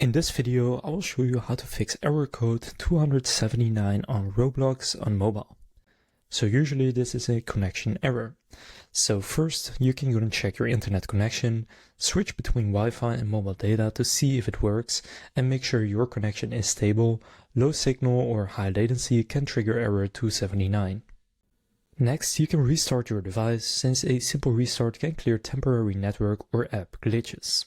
In this video, I will show you how to fix error code 279 on Roblox on mobile. So usually this is a connection error. So first you can go and check your internet connection, switch between Wi-Fi and mobile data to see if it works, and make sure your connection is stable. Low signal or high latency can trigger error 279. Next, you can restart your device, since a simple restart can clear temporary network or app glitches.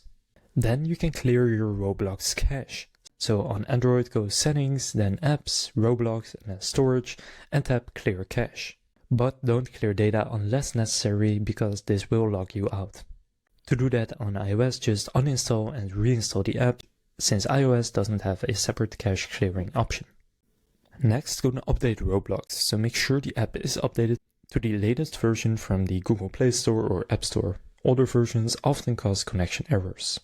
Then you can clear your Roblox cache. So on Android, go Settings, then Apps, Roblox, and then Storage, and tap Clear Cache. But don't clear data unless necessary, because this will log you out. To do that on iOS, just uninstall and reinstall the app, since iOS doesn't have a separate cache clearing option. Next, go to Update Roblox, so make sure the app is updated to the latest version from the Google Play Store or App Store. Older versions often cause connection errors.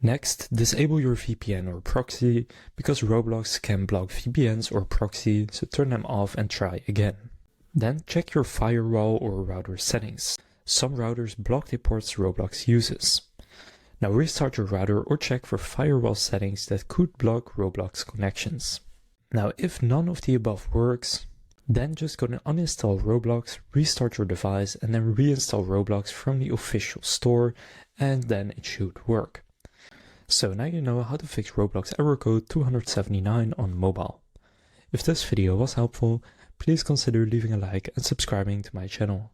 Next, disable your VPN or proxy, because Roblox can block VPNs or proxy, so turn them off and try again. Then check your firewall or router settings. Some routers block the ports Roblox uses. Now restart your router or check for firewall settings that could block Roblox connections. Now if none of the above works, then just go and uninstall Roblox, restart your device, and then reinstall Roblox from the official store, and then it should work. So now you know how to fix Roblox error code 279 on mobile. If this video was helpful, please consider leaving a like and subscribing to my channel.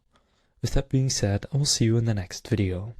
With that being said, I will see you in the next video.